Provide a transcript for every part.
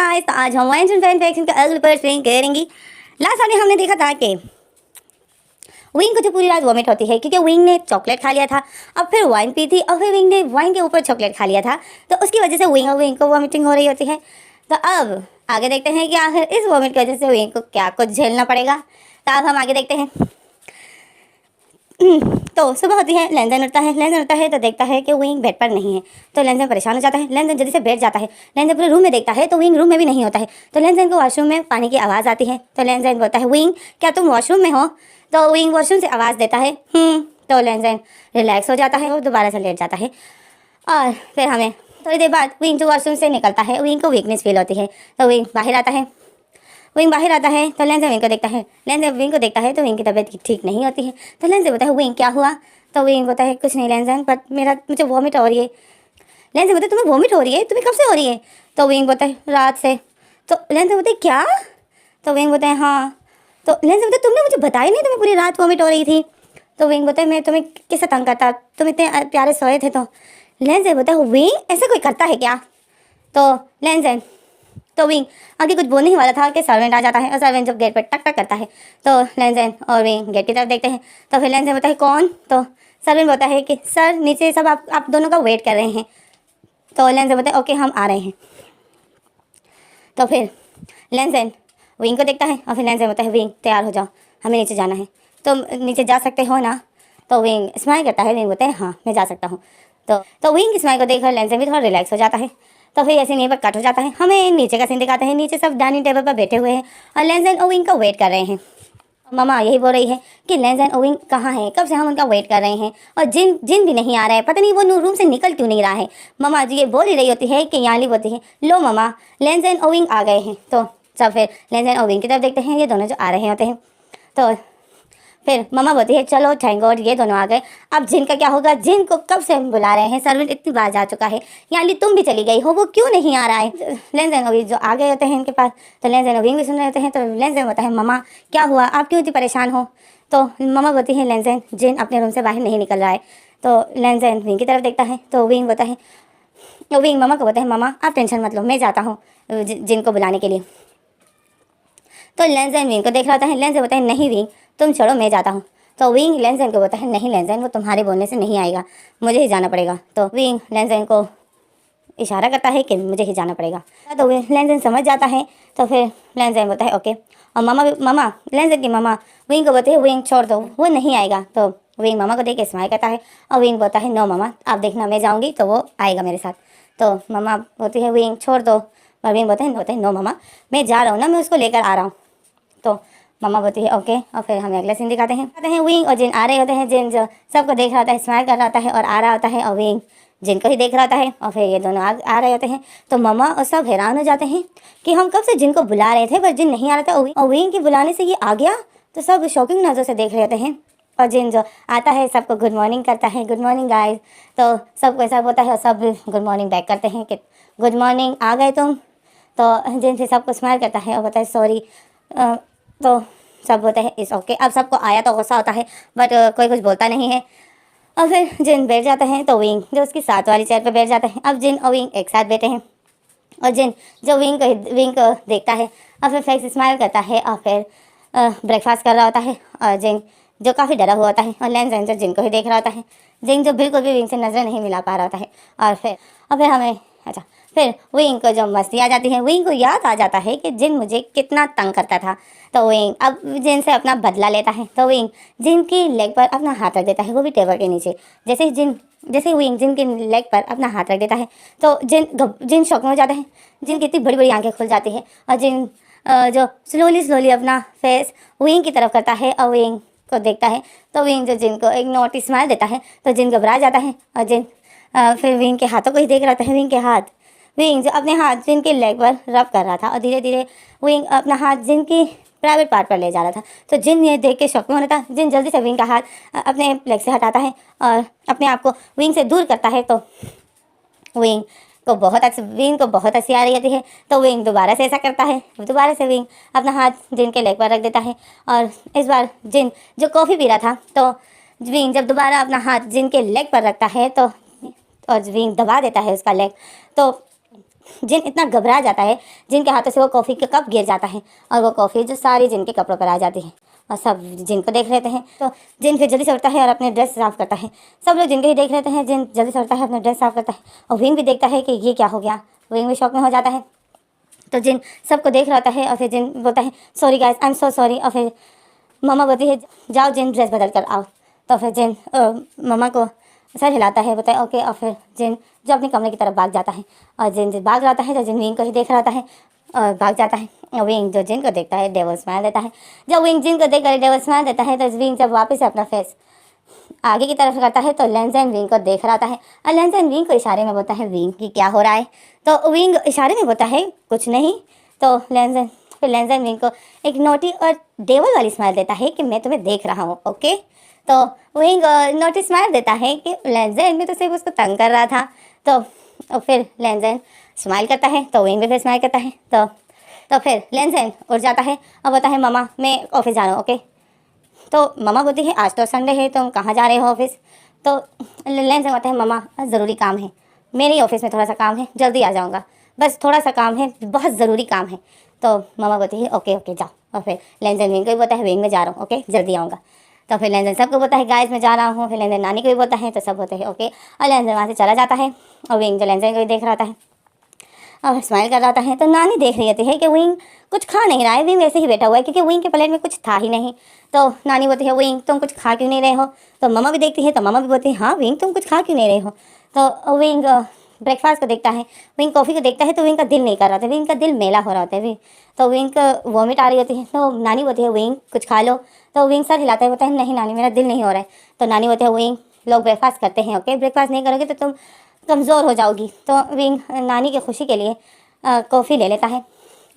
Guys, तो आज हम एंशिएंट फैन फैक्शन का अगले पर स्विंग करेंगे। लास्ट वाले हमने देखा था कि विंग को जो पूरी रात वॉमिट होती है क्योंकि विंग ने चॉकलेट खा लिया था, अब फिर वाइन पी थी और फिर विंग ने वाइन के ऊपर चॉकलेट खा लिया था, तो उसकी वजह से विंग को वॉमिटिंग हो रही होती है। तो अब आगे देखते हैं कि आखिर इस वॉमिट की वजह से विंग को क्या कुछ झेलना पड़ेगा। तो अब हम आगे देखते हैं। तो सुबह होती है, लेंजन उठता है तो देखता है कि विंग बेड पर नहीं है। तो लेंजन परेशान हो जाता है, लेंजन जल्दी से बैठ जाता है। लेंजन पूरे रूम में देखता है तो विंग रूम में भी नहीं होता है। तो लेंजन को वॉशरूम में पानी की आवाज़ आती है। तो लेंजन बोलता है, विंग क्या तुम वॉशरूम में हो? तो विंग वॉशरूम से आवाज़ देता है तो लेंजन रिलैक्स हो जाता है और दोबारा से लेट जाता है। और फिर हमें थोड़ी देर बाद विंग जो वॉशरूम से निकलता है, विंग को वीकनेस फील होती है। तो विंग बाहर आता है तो लेंजन विंग को देखता है। लेंजन विंग को देखता है तो विंग की तबीयत ठीक नहीं होती है। तो लेंजन बोलता है, विंग क्या हुआ? तो विंग बोलता है, कुछ नहीं लेंजन, बट मुझे वॉमिट हो रही है। लेंजन बोलता है, तुम्हें वॉमिट हो रही है? तुम्हें कब से हो रही है? तो विंग बोलता है, रात से। तो लेंजन बोलता है, क्या? तो विंग बोलता है, हाँ। तो लेंजन बोलता है, तुमने मुझे बताया नहीं तुम्हें पूरी रात वॉमिट हो रही थी? तो विंग बोलता है, मैं तुम्हें किससे तंग करता, तुम इतने प्यारे सोए थे। तो लेंजन बोलता है, विंग ऐसा कोई करता है क्या? तो विंग आगे कुछ बोलने ही वाला था कि सर्वेंट आ जाता है और सर्वेंट जब गेट पर टक टक करता है तो लेंजन और विंग गेट की तरफ देखते हैं। तो फिर लेंजन बोलता है, कौन? तो सर्वेंट बोलता है कि सर नीचे सब आप दोनों का वेट कर रहे हैं। तो लेंजन बोलता है, ओके हम आ रहे हैं। तो फिर लेंजन विंग को देखता है और फिर लेंजन बोलता है, विंग तैयार हो जाओ, हमें नीचे जाना है। तुम नीचे जा सकते हो ना? तो विंग स्माइल करता है। विंग बोलता है, हाँ मैं जा सकता हूँ। तो विंग की स्माइल को देखकर लेंजन भी थोड़ा रिलैक्स हो जाता है। तो फिर ऐसे नहीं पर कट हो जाता है। हमें नीचे का सीन दिखाते हैं। नीचे सब डाइनिंग टेबल पर बैठे हुए हैं और लेंजन और विंग का वेट कर रहे हैं। मामा यही बोल रही है कि लेंजन और विंग कहाँ हैं, कब से हम उनका वेट कर रहे हैं और जिन भी नहीं आ रहा है, पता नहीं वो रूम से निकल क्यों नहीं रहा है। मामा जी ये बोल ही रही होती है कि याली बोलती है, लो मामा लेंजन और विंग आ गए हैं। तो सब फिर लेंजन और विंग की तरफ देखते हैं, ये दोनों जो आ रहे होते हैं। तो फिर मम्मा बोलती है, चलो थैंक गॉड ये दोनों आ गए। अब जिन का क्या होगा? जिन को कब से हम बुला रहे हैं, सर्वेंट इतनी बार जा चुका है, यानी तुम भी चली गई हो, वो क्यों नहीं आ रहा है? लेंजन और विंग जो आ गए होते हैं इनके पास, तो लेंजन और विंग भी सुन रहे होते हैं। तो लेंजन बोलता है, मम्मा क्या हुआ, आप क्यों इतनी परेशान हो? तो मम्मा बोलती है, लेंजन जिन अपने रूम से बाहर नहीं निकल रहा है। तो लेंजन विंग की तरफ देखता है तो विंग बोलता है, विंग मम्मा को बोलता है, मम्मा आप टेंशन मत लो, मैं जाता हूँ जिन को बुलाने के लिए। तो लेंजन विंग को देख रहा होता है। लेंजन बोलता है, नहीं विंग तुम छोड़ो, मैं जाता हूँ। तो विंग लेंजन को बोलता है, नहीं लेंजन वो तुम्हारे बोलने से नहीं आएगा, मुझे ही जाना पड़ेगा। तो विंग लेंजन को इशारा करता है कि मुझे ही जाना पड़ेगा। तो लेंजन समझ जाता है। तो फिर लेंजन बोलता है, ओके। और मामा लेंजन की मामा विंग को बोलते हैं, विंग छोड़ दो वो नहीं आएगा। तो विंग मामा को देख के स्माइल करता है और विंग बोलता है, नो मामा आप देखना, मैं जाऊँगी तो वो आएगा मेरे साथ। तो मामा बोलती है, विंग छोड़ दो। और विंग बोलते हैं, नो मामा मैं जा रहा हूँ ना, मैं उसको लेकर आ रहा हूँ। तो मम्मा बोलती है, ओके। और फिर हमें अगला सीन दिखाते हैं विंग और जिन आ रहे होते हैं। जिन जो सबको देख रहा होता है, स्माइल कर रहा होता है और आ रहा होता है, और विंग जिन को ही देख रहा होता है। और फिर ये दोनों आ रहे होते हैं। तो मम्मा और सब हैरान हो जाते हैं कि हम कब से जिन को बुला रहे थे पर जिन नहीं आ रहा था, और विंग के बुलाने से ये आ गया। तो सब शॉकिंग नज़र से देख रहे होते हैं। और जिन जो आता है सबको गुड मॉर्निंग करता है, गुड मॉर्निंग गाइस। तो सबको ऐसा होता है और सब गुड मॉर्निंग बैक करते हैं कि गुड मॉर्निंग, आ गए तुम? तो जिन से सबको स्माइल करता है और बताए सॉरी। तो सब बोलते हैं इस ओके। अब सबको आया तो गुस्सा होता है बट कोई कुछ बोलता नहीं है। और फिर जिन बैठ जाता है तो विंग जो उसकी साथ वाली चेयर पर बैठ जाता है। अब जिन और विंग एक साथ बैठे हैं और जिन जो विंग को देखता है और फिर फेस स्माइल करता है और फिर ब्रेकफास्ट कर रहा होता है। और जिन जो काफ़ी डरा हुआ होता है और लेंजन जो जिन को ही देख रहा होता है। जिन जो बिल्कुल भी विंग से नज़र नहीं मिला पा रहा होता है। और फिर हमें फिर विंग को जो मस्ती आ जाती है, विंग को याद आ जाता है कि जिन मुझे कितना तंग करता था। तो विंग अब जिन से अपना बदला लेता है। तो विंग जिन की लेग पर अपना हाथ रख देता है, वो भी टेबल के नीचे। जैसे विंग जिन की लेग पर अपना हाथ रख देता है तो जिन शॉक में हो जाता है। जिन की इतनी बड़ी बड़ी आंखें खुल जाती है और जिन जो स्लोली अपना फेस विंग की तरफ करता है और विंग को देखता है। तो विंग जो जिन को एक नोटिस स्माइल देता है तो जिन घबरा जाता है और जिन फिर विंग के हाथों को ही देख रहा था। विंग जो अपने हाथ जिन के लेग पर रब कर रहा था और धीरे धीरे विंग अपना हाथ जिन की प्राइवेट पार्ट पर ले जा रहा था। तो जिन ये देख के शॉक में होना था। जिन जल्दी से विंग का हाथ अपने लेग से हटाता है और अपने आप को विंग से दूर करता है। तो विंग को बहुत हंसी आ रही होती है। तो विंग दोबारा से ऐसा करता है। दोबारा से विंग अपना हाथ जिन के लेग पर रख देता है और इस बार जिन जो कॉफ़ी पी रहा था। तो विंग जब दोबारा अपना हाथ जिन के लेग पर रखता है तो और विंग दबा देता है उसका लेग। तो जिन इतना घबरा जाता है, जिन के हाथों से वो कॉफ़ी का कप गिर जाता है और वो कॉफ़ी जो सारी जिन के कपड़ों पर आ जाती है और सब जिन को देख लेते हैं। तो जिन फिर जल्दी से उठता है और अपने ड्रेस साफ़ करता है। सब लोग जिन को ही देख लेते हैं। जिन जल्दी से उठता है, अपने ड्रेस साफ़ करता है और विंग भी देखता है कि ये क्या हो गया। विंग भी शॉक में हो जाता है। तो जिन सबको देख रहा होता है और फिर जिन बोलता है sorry guys, I am so sorry. और फिर मम्मा बोलती है जाओ जिन ड्रेस बदल कर आओ। तो फिर जिन मम्मा को सर हिलाता है, बोलता है ओके। और फिर जिन जो अपने कमरे की तरफ भाग जाता है और जिन भाग रहा है तो जिन विंग को ही देख रहा होता है और भाग जाता है। और विंग जो जिन को देखता है डेविल स्माइल देता है। जब विंग जिन को देख कर डेविल स्माइल देता है तो विंग जब वापस से अपना फेस आगे की तरफ करता है तो लेंजेन विंग को देख रहा होता है और लेंजेन विंग को इशारे में बोलता है विंग की क्या हो रहा है। तो विंग इशारे में बोलता है कुछ नहीं। तो लेंजेन विंग को एक नोटी और डेविल वाली स्माइल देता है कि मैं तुम्हें देख रहा हूँ, ओके। तो विंग नोटी स्माइल देता है कि लेंजेन भी तो सिर्फ उसको तंग कर रहा था। तो फिर लेंजेन स्माइल करता है तो विंग भी फिर स्माइल करता है। तो फिर लेंजेन उठ जाता है और बोलता है मम्मा मैं ऑफिस जा रहा हूँ, ओके। तो मम्मा बोलती है आज तो संडे है, तुम कहाँ जा रहे हो ऑफिस। तो लेंजेन बोलता है मम्मा ज़रूरी काम है, मेरे ऑफिस में थोड़ा सा काम है, जल्दी आ जाऊँगा, बस थोड़ा सा काम है, बहुत ज़रूरी काम है। तो मम्मा बोलती है ओके ओके जाओ। और फिर लेंजेन विंग को भी बोलता है विंग में जा रहा हूँ, ओके जल्दी आऊँगा। तो फिर लेंजेन सबको बोलता है गाइस मैं जा रहा हूँ। फिर लेंजेन नानी को भी बोलता है तो सब बोलते हैं ओके। और लेंजेन वहाँ से चला जाता है और विंग जो लेंजेन को भी देख रहा होता है और स्माइल कर रहा है। तो नानी देख रही होती है कि विंग कुछ खा नहीं रहा है, विंग वैसे ही बैठा हुआ है क्योंकि विंग के प्लेट में कुछ था ही नहीं। तो नानी बोलती है विंग तुम कुछ खा क्यों नहीं रहे हो। तो मम्मा भी देखती है तो मम्मा भी बोलती है हाँ विंग तुम कुछ खा क्यों नहीं रहे हो। तो विंग ब्रेकफास्ट को देखता है, विंग कॉफ़ी को देखता है तो विंग का दिल नहीं कर रहा था, विंग का दिल मेला हो रहा होता है। तो विंग को वॉमिट आ रही होती है। तो नानी बोलती है विंग कुछ खा लो। तो विंग सर हिलाता है, बोलता है नहीं नानी मेरा दिल नहीं हो रहा है। तो नानी बोलती है विंग लोग ब्रेकफास्ट करते हैं, ओके ब्रेकफास्ट नहीं करोगे तो तुम कमज़ोर हो जाओगी। तो विंग नानी की खुशी के लिए कॉफ़ी ले लेता है।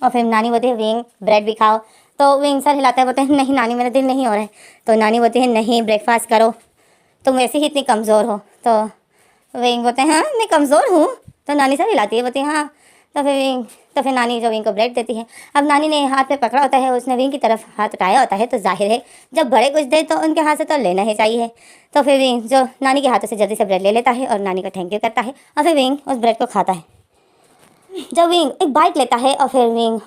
और फिर नानी बोलती है विंग ब्रेड भी खाओ। तो विंग सर हिलाता है, बोलते हैं नहीं नानी मेरा दिल नहीं हो रहा है। तो नानी बोलती है नहीं ब्रेकफास्ट करो, तुम वैसे ही इतनी कमज़ोर हो। तो विंग बोलते हैं हाँ मैं कमज़ोर हूँ। तो नानी सर हिलाती है, बोलती है हाँ। तो फिर नानी जो विंग को ब्रेड देती है। अब नानी ने हाथ पे पकड़ा होता है, उसने विंग की तरफ हाथ उठाया होता है तो जाहिर है जब बड़े कुछ दे तो उनके हाथ से तो लेना ही चाहिए। तो फिर विंग जो नानी के हाथों से जल्दी से ब्रेड ले लेता है और नानी को थैंक यू करता है और फिर विंग उस ब्रेड को खाता है। जब विंग एक बाइट लेता है और फिर विंग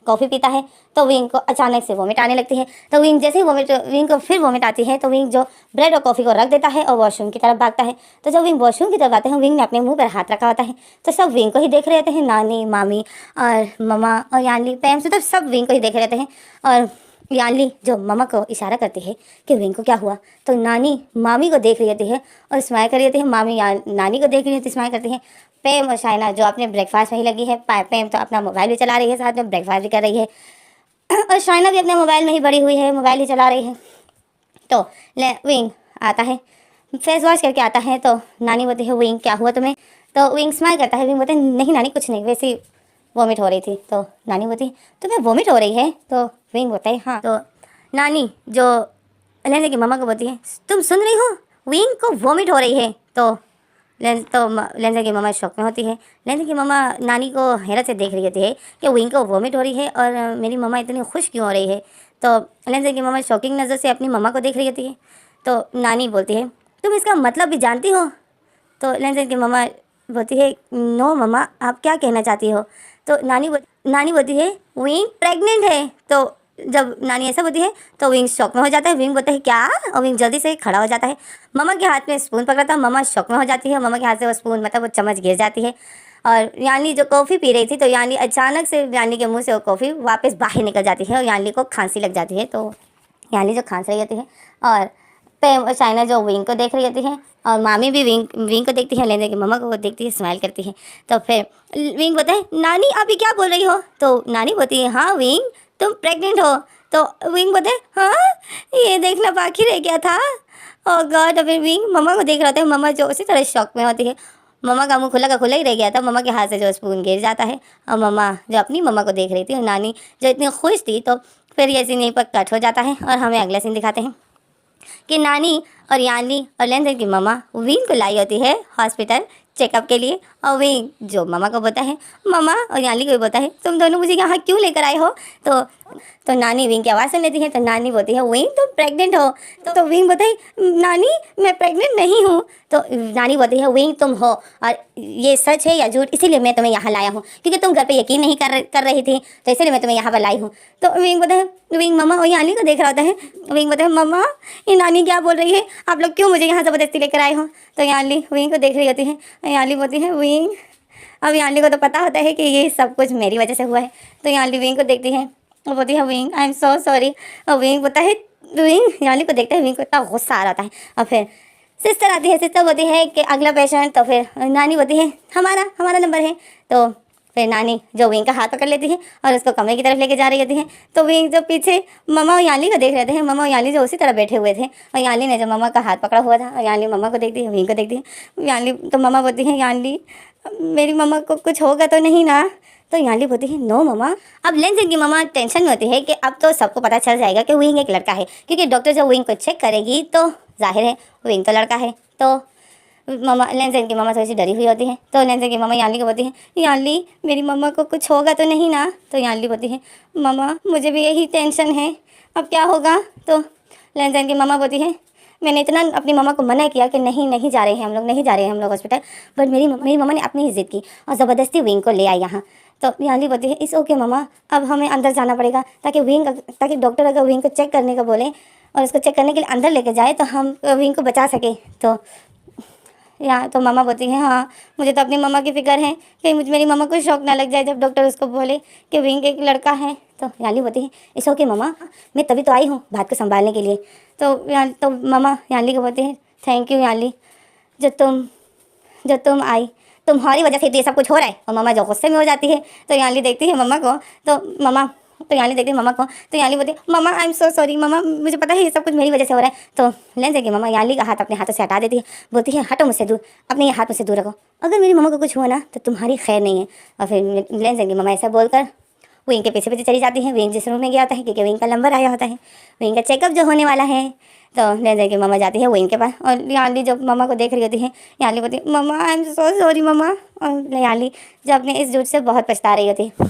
कॉफ़ी पीता है तो विंग को अचानक से वॉमिट आने लगती है। तो विंग जैसे ही विंग को फिर वॉमिट आती है तो विंग जो ब्रेड और कॉफ़ी को रख देता है और वॉशरूम की तरफ भागता है। तो जब विंग वॉशरूम की तरफ आते हैं विंग ने अपने मुंह पर हाथ रखा होता है। तो सब विंग को ही देख रहे होते हैं, नानी मामी और मम्मा और यानली पैम से, तो सब विंग को ही देख रहे होते हैं। और यानली जो मम्मा को इशारा करती है कि विंग को क्या हुआ। तो नानी मामी को देख रही होती है और स्माइल कर रही होती है, मामी नानी को देख रही होती है, स्माइल करती है। पैम और शाइना जो अपने ब्रेकफास्ट में ही लगी है, पैम तो अपना मोबाइल भी चला रही है, साथ में ब्रेकफास्ट भी कर रही है और शाइना भी अपने मोबाइल में ही बड़ी हुई है, मोबाइल ही चला रही है। तो विंग आता है, फेस वॉश करके आता है। तो नानी बोलती है विंग क्या हुआ तुम्हें। तो विंग स्माइल करता है, विंग बोलते हैं नहीं नानी कुछ नहीं, वैसे ही वॉमिट हो रही थी। तो नानी बोलती है तुम्हें वॉमिट हो रही है। तो विंग बोलता है हाँ। तो नानी जो लेंजेन की मम्मा को बोलती है तुम सुन रही हो विंग को वॉमिट हो रही है। तो लेंजेन की मम्मा शौक में होती है। लेंजेन की मम्मा नानी को हैरत से देख रही होती है कि विंग को वॉमिट हो रही है और मेरी मम्मा इतनी खुश क्यों हो रही है। तो लेंजेन की मम्मा शॉकिंग नज़र से अपनी मम्मा को देख रही होती है। तो नानी बोलती है तुम इसका मतलब भी जानती हो। तो लेंजेन की मम्मा बोलती है नो मम्मा आप क्या कहना चाहती हो। तो नानी बोलती है विंग प्रेग्नेंट है। तो जब नानी ऐसा बोलती है तो विंग शॉक में हो जाता है। विंग बोलता है क्या, और विंग जल्दी से खड़ा हो जाता है। मम्मा के हाथ में स्पून पकड़ा था, मम्मा शॉक में हो जाती है, मम्मा के हाथ से वो स्पून मतलब वो चम्मच गिर जाती है। और यानी जो कॉफ़ी पी रही थी तो यानी अचानक से यानी के मुंह से वो कॉफ़ी वापस बाहर निकल जाती है और यानी को खांसी लग जाती है। तो यानी जो खांस रही होती है और पैम और शाइना जो विंग को देख रही होती है और मामी भी विंग को देखती है, लेंजेन की मम्मा को देखती है, स्माइल करती है। तो फिर विंग बोलता है नानी आप ये क्या बोल रही हो। तो नानी बोलती है हाँ विंग तुम प्रेग्नेंट हो। तो विंग बोलते हैं हाँ ये देखना बाकी रह गया था। और गॉड, और फिर विंग मम्मा को देख रहा था, मम्मा जो उसी तरह शॉक में होती है। मम्मा का मुंह खुला का खुला ही रह गया था, मम्मा के हाथ से जो स्पून गिर जाता है और मम्मा जो अपनी मम्मा को देख रही थी और नानी जो इतनी खुश थी। तो फिर ये सीन यहीं पर कट हो जाता है और हमें अगला सीन दिखाते हैं कि नानी और यानी और लेंजेन की मम्मा विंग को लाई होती है हॉस्पिटल चेकअप के लिए। और विंग जो मम्मा को बोलता है, मम्मा और यानी को भी बोलता है तुम दोनों मुझे यहाँ क्यों लेकर आए हो। तो तो नानी विंग की आवाज़ सुन लेती है। तो नानी बोलती है विंग तुम प्रेग्नेंट हो। तो विंग बोलता है नानी मैं प्रेग्नेंट नहीं हूँ। तो नानी बोलती है विंग तुम हो और ये सच है या झूठ, इसीलिए मैं तुम्हें यहाँ लाया हूँ, क्योंकि तुम घर पे यकीन नहीं कर रही थी, तो इसीलिए मैं तुम्हें यहाँ पर लाई हूँ। तो विंग बोलता है, विंग मम्मा वही यानी को देख रहा होता है। विंग बोलता है मम्मा ये नानी क्या बोल रही है, आप लोग क्यों मुझे यहाँ ज़बरदस्ती लेकर आए हो। तो यानी विंग को देख रही होती है। यानी बोलती है विंग, अब यानी को तो पता होता है कि ये सब कुछ मेरी वजह से हुआ है। तो यानी विंग को देखती है, वो बोलती है wing I am so sorry. और विंग बोलता है, विंग यानी को देखता है, विंग को इतना गुस्सा आ रहा है। और फिर सिस्टर आती है। सिस्टर बोलती है कि अगला पेशेंट। तो फिर नानी बोलती है हमारा नंबर है। तो फिर नानी जो विंग का हाथ पकड़ लेती है और उसको कमरे की तरफ लेके जा रही होती है। तो विंग जो पीछे मम्मा और याली को देख रहे थे, मम्मा और याली जो उसी तरह बैठे हुए थे, और याली ने जो मम्मा का हाथ पकड़ा हुआ था, और याली मम्मा को देखती है, विंग को देखती है। याली तो मम्मा बोलती है याली मेरी मम्मा को कुछ होगा तो नहीं ना। तो याली बोलती है नो मम्मा। अब लेंस की मम्मा टेंशन में होती है कि अब तो सबको पता चल जाएगा कि विंग एक लड़का है, क्योंकि डॉक्टर जब विंग को चेक करेगी तो जाहिर है विंग तो लड़का है। तो मम्मा लेंस की मम्मा थोड़ी सी डरी हुई होती है। तो लेंस की मम्मा याली को बोलती है याली मेरी मम्मा को कुछ होगा तो नहीं ना। तो याली बोलती है मम्मा मुझे भी यही टेंशन है, अब क्या होगा। तो लेंस की मम्मा बोलती है मैंने इतना अपनी मम्मा को मना किया कि नहीं जा रहे हैं हम लोग हॉस्पिटल, बट मेरी मम्मा ने अपनी ही जिद की और ज़बरदस्ती विंग को ले आई यहाँ। तो याली बोलती है इट्स ओके मम्मा, अब हमें अंदर जाना पड़ेगा ताकि डॉक्टर अगर विंग को चेक करने का बोले और उसको चेक करने के लिए अंदर लेके जाए तो हम विंग को बचा सके। तो मम्मा बोलती है हाँ मुझे तो अपनी मम्मा की फिक्र है कि मेरी मम्मा को शौक ना लग जाए जब डॉक्टर उसको बोले कि विंग एक लड़का है। तो याली बोलती है इट्स ओके मम्मा, मैं तभी तो आई हूँ बात को संभालने के लिए। तो मम्मा याली को बोलती है थैंक यू याली, जो तुम आई, तुम्हारी वजह से तो ये सब कुछ हो रहा है। और मम्मा जो गुस्से में हो जाती है। तो याली देखती है मम्मा को। तो याली देखती है मम्मा को। तो याली बोलती है मम्मा आई एम सो सॉरी मम्मा, मुझे पता है ये सब कुछ मेरी वजह से हो रहा है। तो लेंस की मम्मा याली का हाथ अपने हाथों से हटा देती है, बोलती है हटो मुझसे दूर, अपने ये हाथ मुझसे दूर रखो, अगर मेरी मम्मा को कुछ हुआ ना तो तुम्हारी खैर नहीं है। और फिर लेंस की मम्मा ऐसा बोलकर विंग के पीछे चली जाती है। विंग जिस रूम में गया होता है क्योंकि विंग का नंबर आया होता है, विंग का चेकअप जो होने वाला है। तो लेंस की मम्मा जाती है विंग के पास और याली जो मम्मा को देख रही होती है, याली बोलती है मम्मा आई एम सो सॉरी मम्मा। और याली जो अपने इस झूठ से बहुत पछता रही होती है।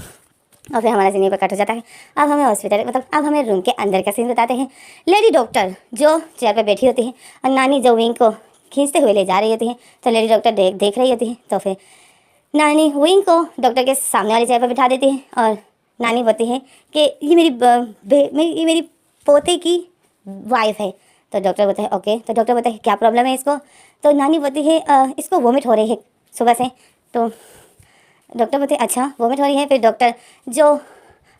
और फिर हमारा सीन पर कट हो जाता है। अब हमें हॉस्पिटल अब हमें रूम के अंदर का सीन बताते हैं। लेडी डॉक्टर जो चेयर पर बैठी होती है और नानी जो विंग को खींचते हुए ले जा रही होती है। तो लेडी डॉक्टर देख रही होती है। तो फिर नानी विंग को डॉक्टर के सामने वाली चेयर पर बिठा देती है और नानी बोलती है कि ये मेरी पोते की वाइफ है। तो डॉक्टर बोलता है ओके। तो डॉक्टर बोलता है क्या प्रॉब्लम है इसको। तो नानी बोलती है इसको वोमिट हो रही है सुबह से। तो डॉक्टर बोलते हैं अच्छा वोमिट हो रही है। फिर डॉक्टर जो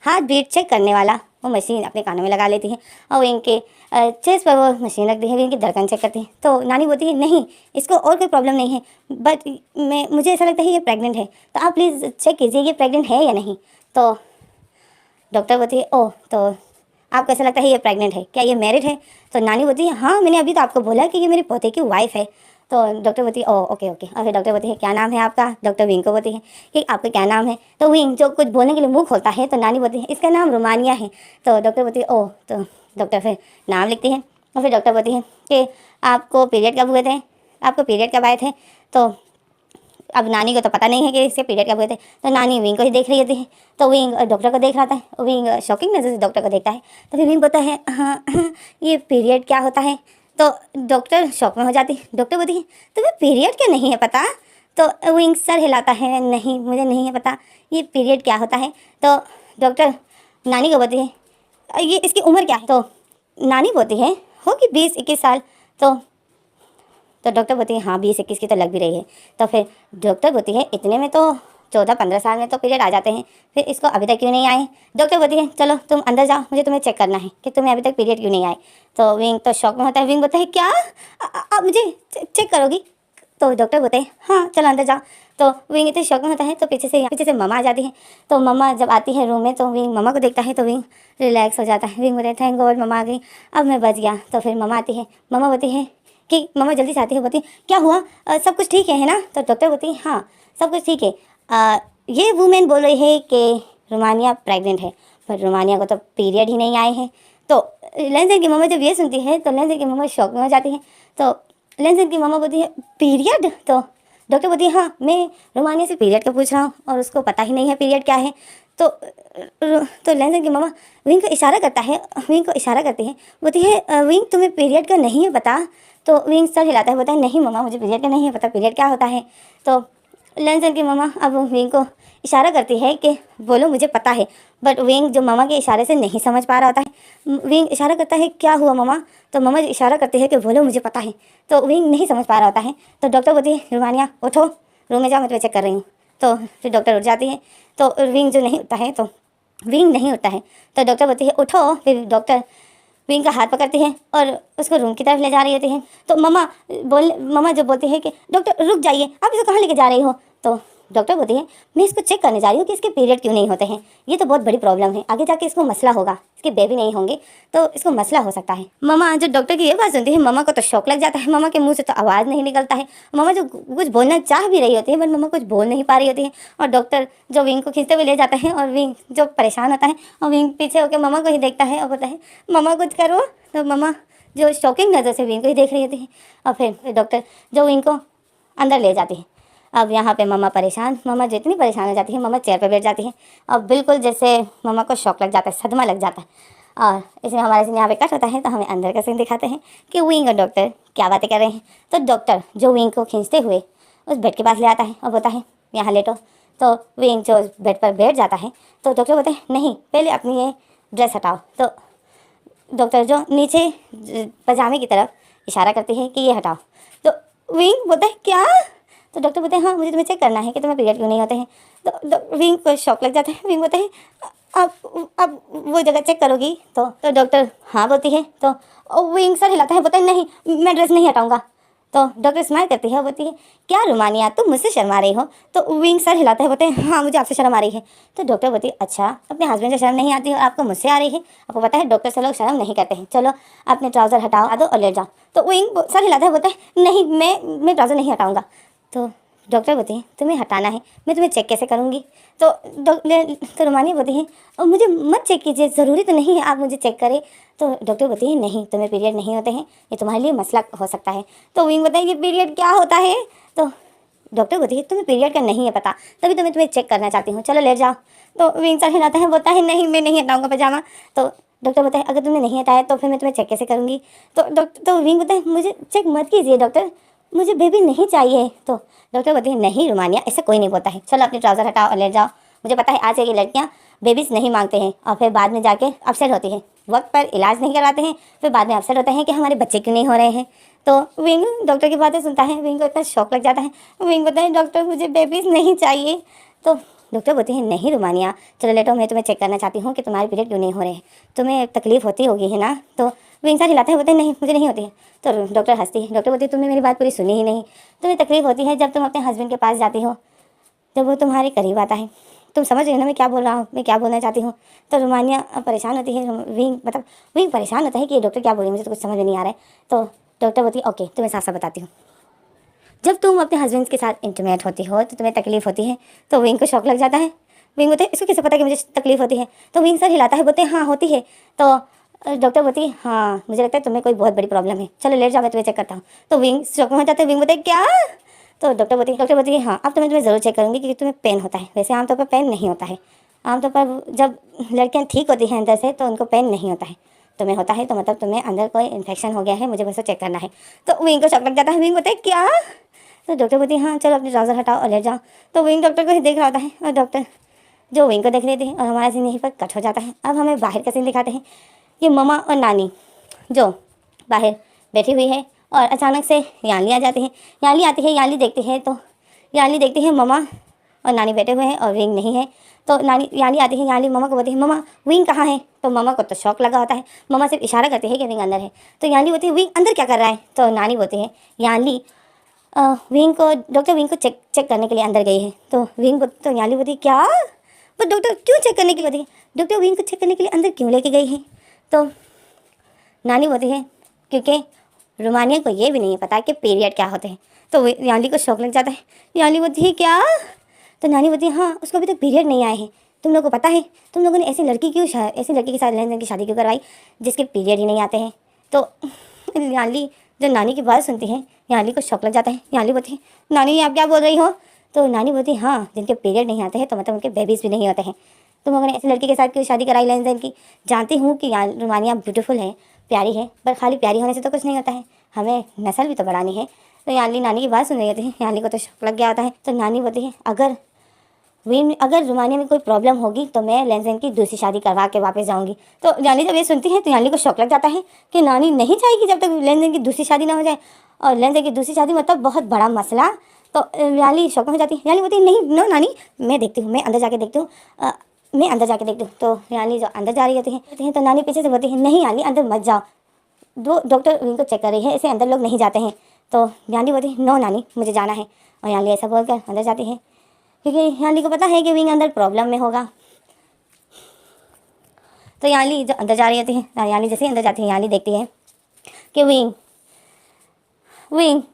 हार्ट बीट चेक करने वाला वो मशीन अपने कानों में लगा लेती है और इनके चेस्ट पर वो मशीन रख दी है, इनकी धड़कन चेक करती है। तो नानी बोलती है नहीं इसको और कोई प्रॉब्लम नहीं है, बट मुझे ऐसा लगता है ये प्रेग्नेंट है, तो आप प्लीज़ चेक कीजिए ये प्रेग्नेंट है या नहीं। तो डॉक्टर बोलती है ओह तो आपको ऐसा लगता है ये प्रेग्नेंट है, क्या ये मैरिड है। तो नानी बोलती है हाँ मैंने अभी तो आपको बोला कि ये मेरे पोते की वाइफ है। तो डॉक्टर बोलती है ओह ओके। और फिर डॉक्टर बोलती है क्या नाम है आपका। डॉक्टर विंग को बोलती है कि आपका क्या नाम है। तो विंग जो कुछ बोलने के लिए मुंह खोलता है तो नानी बोलती है इसका नाम रोमानिया है। तो डॉक्टर बोलती है ओह। तो डॉक्टर फिर नाम लिखती है और फिर डॉक्टर बोलती है कि आपको पीरियड कब हुए थे, आपको पीरियड कब आए थे। तो अब नानी को तो पता नहीं है कि इसके पीरियड कब हुए थे। तो नानी विंग को ही देख रही होती है। तो विंग डॉक्टर को देख रहा था, विंग शॉकिंग नज़र से डॉक्टर को देखता है। तो फिर विंग बोलता है हाँ ये पीरियड क्या होता है। तो डॉक्टर शॉक में हो जाती है। डॉक्टर बोलती है तुम्हें पीरियड क्या नहीं है पता। तो विंग सर हिलाता है नहीं मुझे नहीं है पता ये पीरियड क्या होता है। तो डॉक्टर नानी को बोलती है ये इसकी उम्र क्या है। तो नानी बोलती है होगी 20-21 साल। तो डॉक्टर बोलती है हाँ 20-21 की तो लग भी रही है। तो फिर डॉक्टर बोलती है इतने में तो 14-15 साल में तो पीरियड आ जाते हैं, फिर इसको अभी तक क्यों नहीं आए। डॉक्टर बोलती है चलो तुम अंदर जाओ, मुझे तुम्हें चेक करना है कि तुम्हें अभी तक पीरियड क्यों नहीं आए। तो विंग तो शॉक में होता है। विंग बोलता है क्या आप मुझे चेक करोगी। तो डॉक्टर बोलते हैं हाँ चलो अंदर जाओ। तो विंग इतने शौक में होता है। तो पीछे से मम्मा आ जाती है। तो मम्मा जब आती है रूम में तो विंग मम्मा को देखता है तो विंग रिलैक्स हो जाता है। विंग बोलते हैं थैंक गॉड मम्मा आ गई, अब मैं बच गया। तो फिर मम्मा आती है, मम्मा बोलती है कि मम्मा जल्दी से आती है, बोलती है क्या हुआ सब कुछ ठीक है ना। तो डॉक्टर बोलती है हाँ सब कुछ ठीक है। ये वुमेन बोल रही है कि रोमानिया प्रेग्नेंट है, पर रोमानिया को तो पीरियड ही नहीं आए हैं। तो लेंस की मम्मा जब ये सुनती है तो लेंस की मम्मा शौक में हो जाती है। तो लेंस की मम्मा बोलती है पीरियड। तो डॉक्टर बोलती है हाँ मैं रोमानिया से पीरियड का पूछ रहा हूँ और उसको पता ही नहीं है पीरियड क्या है। तो लेंसन की मामा विंग को इशारा करता है, विंग को इशारा करती है, बोलती है विंग तुम्हें पीरियड का नहीं है पता? तो विंग सर हिलाता है, बोलता है नहीं मामा मुझे पीरियड का नहीं है पता, पीरियड क्या होता है? तो लेंसन की मामा अब विंग को इशारा करती है कि बोलो मुझे पता है, बट विंग जो मामा के इशारे से नहीं समझ पा रहा होता है। विंग इशारा करता है क्या हुआ मामा? तो मामा इशारा करती है कि बोलो मुझे पता है, तो विंग नहीं समझ पा रहा होता है। तो डॉक्टर बोलती है रुमानिया उठो, रूम में जाओ मैं तुम्हें चेक कर रही हूँ। तो फिर डॉक्टर उठ जाती है, तो विंग जो नहीं उठता है, तो विंग नहीं उठता है, तो डॉक्टर बोलती है उठो। फिर डॉक्टर विंग का हाथ पकड़ती है और उसको रूम की तरफ ले जा रही होती है। तो मामा जो बोलती है कि डॉक्टर रुक जाइए, आप इसको कहाँ लेके जा रही हो? तो डॉक्टर बोलती है मैं इसको चेक करने जा रही हूँ कि इसके पीरियड क्यों नहीं होते हैं। ये तो बहुत बड़ी प्रॉब्लम है, आगे जाके इसको मसला होगा, इसके बेबी नहीं होंगे तो इसको मसला हो सकता है। मामा जो डॉक्टर की ये बात सुनती है, मामा को तो शौक लग जाता है, मामा के मुंह से तो आवाज़ नहीं निकलता है। मामा जो कुछ बोलना चाह भी रही होती है बट मामा कुछ बोल नहीं पा रही होती है। और डॉक्टर जो विंग को खींचते हुए ले जाता है और विंग जो परेशान होता है और विंग पीछे होकर मामा को ही देखता है और बोलता है मामा कुछ करो। तो मामा जो शॉकिंग नज़र से विंग को ही देख रही होती है और फिर डॉक्टर जो विंग को अंदर ले जाती है। अब यहाँ पे मामा परेशान, मामा जो इतनी परेशान हो जाती है, मामा चेयर पे बैठ जाती है और बिल्कुल जैसे मामा को शौक लग जाता है, सदमा लग जाता है। और इसमें हमारे सीन यहाँ पे कट होता है, तो हमें अंदर का सीन दिखाते हैं कि विंग और डॉक्टर क्या बातें कर रहे हैं। तो डॉक्टर जो विंग को खींचते हुए उस बेड के पास ले आता है और बोलता है यहाँ लेटो। तो विंग जो बेड पर बैठ जाता है, तो डॉक्टर बोलते हैं नहीं पहले अपनी ये ड्रेस हटाओ। तो डॉक्टर जो नीचे पजामे की तरफ इशारा करती है कि ये हटाओ। तो विंग बोलता है क्या? तो डॉक्टर बोलते हैं हाँ मुझे तुम्हें चेक करना है कि तुम्हें पीरियड क्यों नहीं होते हैं। तो विंग को शौक लग जाता है, विंग बोलता है अब वो जगह चेक करोगी? तो डॉक्टर हाँ बोलती है। तो विंग सर हिलाता है, बोलता है नहीं मैं ड्रेस नहीं हटाऊँगा। तो डॉक्टर स्माइल करती है, बोलती है क्या रुमानिया तुम मुझसे शर्मा रही हो? तो विंग सर हिलाता है, बोलते हैं हाँ मुझे आपसे शर्म आ रही है। तो डॉक्टर बोलती है अच्छा अपने हस्बैंड से शर्म नहीं आती है और आपको मुझसे आ रही है? आपको पता है डॉक्टर से लोग शर्म नहीं करते हैं, चलो अपने ट्राउज़र हटाओ दो और लेट जाओ। तो विंग सर हिलाता है, बोलता है नहीं मैं ट्राउज़र नहीं हटाऊँगा। तो डॉक्टर बोलती है तुम्हें हटाना है, मैं तुम्हें चेक कैसे करूँगी? तो रुमानी बोलती है और मुझे मत चेक कीजिए, ज़रूरी तो नहीं है आप मुझे चेक करें। तो डॉक्टर बोलती है नहीं तुम्हें पीरियड नहीं होते हैं, ये तुम्हारे लिए मसला हो सकता है। तो विंग बताए ये पीरियड क्या होता है? तो डॉक्टर बोलती है तुम्हें पीरियड का नहीं है पता, तभी तो मैं तुम्हें चेक करना चाहती हूँ, चलो लेट जाओ। तो विंग सर हिलाता है, बोलता है नहीं मैं नहीं हटाऊँगा पजामा। तो डॉक्टर बोलता है अगर तुमने नहीं हटाया तो फिर मैं तुम्हें चेक कैसे करूँगी? तो विंग बोलता है मुझे चेक मत कीजिए डॉक्टर, मुझे बेबी नहीं चाहिए। तो डॉक्टर बोलती है नहीं रुमानिया ऐसा कोई नहीं बोलता है, चलो अपने ट्राउज़र हटाओ और लेट जाओ। मुझे पता है आज की लड़कियाँ बेबीज़ नहीं मांगते हैं और फिर बाद में जाके अपसेट होती हैं, वक्त पर इलाज नहीं करवाते हैं, फिर बाद में अपसेट होते हैं कि हमारे बच्चे क्यों नहीं हो रहे हैं। तो विंग डॉक्टर की बातें सुनता है, विंग को इतना शौक लग जाता है, विंग बोलता है डॉक्टर मुझे बेबीज़ नहीं चाहिए। तो डॉक्टर बोलती है नहीं रुमानिया चलो लेटो, मैं तुम्हें चेक करना चाहती हूँ कि तुम्हारे पीरियड क्यों नहीं हो रहे हैं, तुम्हें तकलीफ़ होती होगी है ना? तो विंग सर हिलाते हैं, बोलते हैं नहीं मुझे नहीं होती है। तो डॉक्टर हंसती है, डॉक्टर बोलती है तुमने मेरी बात पूरी सुनी ही नहीं, तुम्हें तकलीफ़ होती है जब तुम अपने हस्बैंड के पास जाती हो, जब वो तुम्हारे करीब आता है। तुम समझ रही हो ना मैं क्या बोल रहा हूँ, मैं क्या बोलना चाहती हूँ? तो रुमानिया परेशान होती है, विंग परेशान होता है कि ये डॉक्टर क्या बोल रही है, मुझे तो कुछ समझ में नहीं आ रहा है। तो डॉक्टर बोलती है ओके तुम्हें साफ साफ बताती हूँ, जब तुम अपने हस्बैंड के साथ इंटीमेट होती हो तो तुम्हें तकलीफ़ होती है। तो विंग को शौक लग जाता है, विंग बोलते हैं इसको कैसे पता कि मुझे तकलीफ़ होती है? तो विंग सर हिलाता है, बोलते हैं हाँ होती है। तो डॉक्टर बोलती है हाँ मुझे लगता है तुम्हें कोई बहुत बड़ी प्रॉब्लम है, चलो लेट जाओ मैं तुम्हें चेक करता हूँ। तो विंग शौक में हो जाते हैं, विंग बोलते हैं क्या? तो डॉक्टर बोलती है हाँ अब तो मैं तुम्हें ज़रूर चेक करूँगी क्योंकि तुम्हें पेन होता है, वैसे आमतौर पर पेन नहीं होता है, आमतौर पर जब लड़कियाँ ठीक होती हैं अंदर से तो उनको पेन नहीं होता है, तुम्हें होता है तो मतलब तुम्हें अंदर कोई इन्फेक्शन हो गया है, मुझे बस चेक करना है। तो विंग को शौक लग जाता है, विंग बोलते हैं क्या? तो डॉक्टर बोलती है हाँ चलो अपने ट्राउज़र हटाओ और लेट जाओ। तो विंग डॉक्टर को ही देख रहा होता है और डॉक्टर जो विंग को देख रही थी और हमारा सीन यहीं पर कट हो जाता है। अब हमें बाहर का सीन दिखाते हैं कि मम्मा और नानी जो बाहर बैठी हुई है और अचानक से याली आ जाती है, याली आती है, याली देखती है तो याली देखती है मम्मा और नानी बैठे हुए हैं और विंग नहीं है। तो नानी याली आती है, याली मम्मा को बोलती है मम्मा विंग कहाँ है? तो मम्मा को तो शौक लगा होता है, मम्मा सिर्फ इशारा करती है कि विंग अंदर है। तो याली बोलती है विंग अंदर क्या कर रहा है? तो नानी बोलती है याली विंग को डॉक्टर विंग को चेक करने के लिए अंदर गई है। तो तो याली बोलती है क्या? तो डॉक्टर क्यों चेक करने के लिए बोलती है, डॉक्टर विंग को चेक करने के लिए अंदर क्यों लेके गई है? तो नानी बोलती है क्योंकि रुमानिया को ये भी नहीं पता कि पीरियड क्या होते हैं। तो याली को शौक लग जाता है, याली बोलती है क्या? तो नानी बोलती है हाँ उसको अभी तक पीरियड नहीं आए हैं, तुम लोगों को पता है तुम लोगों ने ऐसी लड़की के साथ लेन देन की शादी क्यों करवाई जिसके पीरियड ही नहीं आते हैं? तो याली जो नानी की बात सुनती है, याली को शौक लग जाता है, याली बोलती है नानी आप क्या बोल रही हो? तो नानी बोलती है हाँ जिनके पीरियड नहीं आते हैं तो मतलब उनके बेबीज़ भी नहीं होते हैं। तुम लोगों ने ऐसी लड़की के साथ क्यों शादी कराई लेन देन की? जानती हूँ कि रोमानिया ब्यूटीफुल है, प्यारी है, पर खाली प्यारी होने से तो कुछ नहीं होता है, हमें नस्ल भी तो बढ़ानी है। तो यानली नानी की बात सुन रही होती है। यानली को तो शौक लग गया होता है। तो नानी बोलती है अगर रोमानिया में कोई प्रॉब्लम होगी तो मैं लेंजेन की दूसरी शादी करवा के वापस जाऊंगी। तो यानली जब ये सुनती है तो यानली को शौक लग जाता है कि नानी नहीं चाहेगी जब तक लेंजेन की दूसरी शादी ना हो जाए, और लेंजेन की दूसरी शादी मतलब बहुत बड़ा मसला। तो यानली शौक में हो जाती है। यानली बोलती है नहीं नो नानी, मैं देखती हूँ, मैं अंदर जाके देखती हूँ, मैं अंदर जाके देखती हूँ। तो यानली जो अंदर जा रही होती है तो नानी पीछे से बोलती है नहीं यानली अंदर मत जाओ, दो डॉक्टर इनको चेक कर रही है, ऐसे अंदर लोग नहीं जाते हैं। तो यानली बोलती है नो नानी मुझे जाना है, और यानली ऐसा बोलकर अंदर जाती है क्योंकि यानली को पता है कि विंग अंदर प्रॉब्लम में होगा। तो यानली जो अंदर जा रही होती है, यानली जैसे ही अंदर जाती है यानली देखती है कि विंग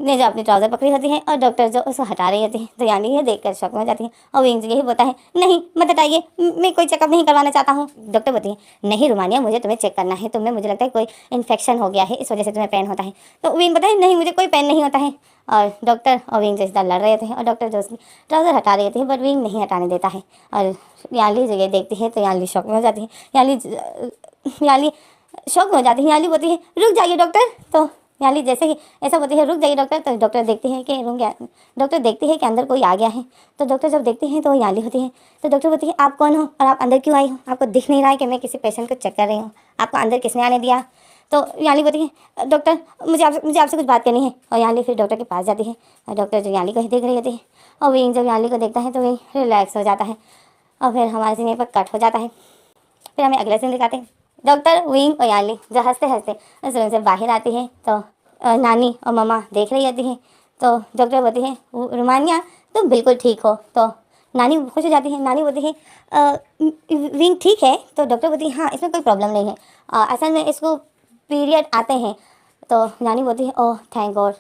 ने जो अपनी ट्राउज़र पकड़ी होती है और डॉक्टर जो उसको हटा रही होती है। तो यानी ये देखकर शौक में हो जाती है और विंग यही बोलता है नहीं मत हटाइए, मैं कोई चेकअप नहीं करवाना चाहता हूँ। डॉक्टर बोलती है नहीं रोमानिया मुझे तुम्हें चेक करना है, तुम्हें मुझे लगता है कोई इन्फेक्शन हो गया है इस वजह से तुम्हें पेन होता है। तो विंग बोलता है नहीं मुझे कोई पेन नहीं होता है। और डॉक्टर और विंग जैसा लड़ रहे थे और डॉक्टर जो उसकी ट्राउज़र हटा रही थी बट विंग नहीं हटाने देता है। और यानली जो ये देखती है तो यानली शौक में हो जाती है। यानली शौक में हो जाती है। यानली बोलती है रुक जाइए डॉक्टर। तो यानली जैसे ही ऐसा बोलती है रुक जाइए डॉक्टर, तो डॉक्टर देखती है कि रुक गया, डॉक्टर देखती है कि अंदर कोई आ गया है। तो डॉक्टर जब देखती है तो यानली होती है। तो डॉक्टर बोलती है आप कौन हो और आप अंदर क्यों आई हो? आपको दिख नहीं रहा है कि मैं किसी पेशेंट को चेक कर रही हूँ? आपको अंदर किसने आने दिया? तो यानली बोलती है डॉक्टर मुझे आपसे कुछ बात करनी है। और यानली फिर डॉक्टर के पास जाती है और डॉक्टर जो यानली को ही देख रही होती है और विंग जब यानली को देखता है तो विंग रिलैक्स हो जाता है और फिर हमारे सीन पर कट हो जाता है। फिर हमें अगले सीन दिखाते हैं। डॉक्टर विंग और यानली जो हंसते हंसते उस रूम से बाहर आती है तो नानी और मम्मा देख रही होती है। तो डॉक्टर बोलती है रोमानिया तुम बिल्कुल ठीक हो। तो नानी खुश हो जाती है। नानी बोलती है विंग ठीक है? तो डॉक्टर बोलती है हाँ इसमें कोई प्रॉब्लम नहीं है, असल में इसको पीरियड आते हैं। तो नानी बोलती है ओह थैंक गॉड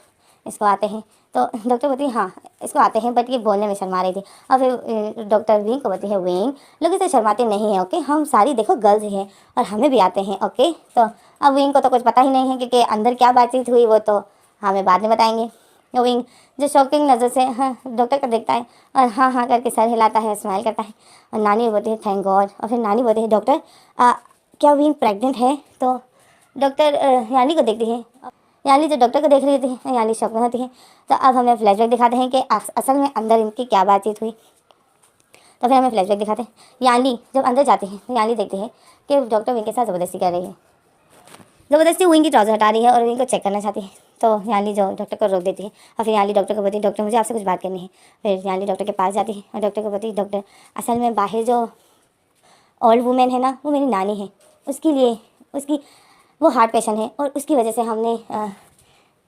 इसको आते हैं। तो डॉक्टर बोलती है हाँ इसको आते हैं बट ये बोलने में शर्मा रही थी। और फिर डॉक्टर विंग को बोलती है विंग लोग इसे शर्माते नहीं हैं ओके, हम सारी देखो गर्ल्स ही हैं और हमें भी आते हैं ओके। तो अब विंग को तो कुछ पता ही नहीं है क्योंकि अंदर क्या बातचीत हुई वो तो हमें बाद में बताएंगे। तो विंग जो शॉकिंग नज़र से हाँ डॉक्टर को देखता है और हाँ हाँ करके सर हिलाता है, स्माइल करता है। और नानी बोलती है थैंक गॉड। और फिर नानी बोलती है डॉक्टर क्या विंग प्रेग्नेंट है? तो डॉक्टर यानी को देखती है। यानी जो डॉक्टर को देख रही थी यानी शौक में होती है। तो अब हमें फ्लैशबैक दिखाते हैं कि असल में अंदर इनकी क्या बातचीत हुई। तो फिर हमें फ्लैशबैक दिखाते हैं। यानी जब अंदर जाती है तो यानी देखती है कि डॉक्टर विंग के साथ ज़बरदस्ती कर रही है, ज़बरदस्ती विंग की ट्राउज़र हटा रही है और विंग को चेक करना चाहती है। तो यानी जो डॉक्टर को रोक देती है और फिर यानी डॉक्टर को बोलती है डॉक्टर मुझे आपसे कुछ बात करनी है। फिर यानी डॉक्टर के पास जाती है और डॉक्टर को बोलती है डॉक्टर असल में बाहर जो ओल्ड वुमेन है ना वो मेरी नानी है, उसके लिए उसकी वो हार्ट पेशेंट है और उसकी वजह से हमने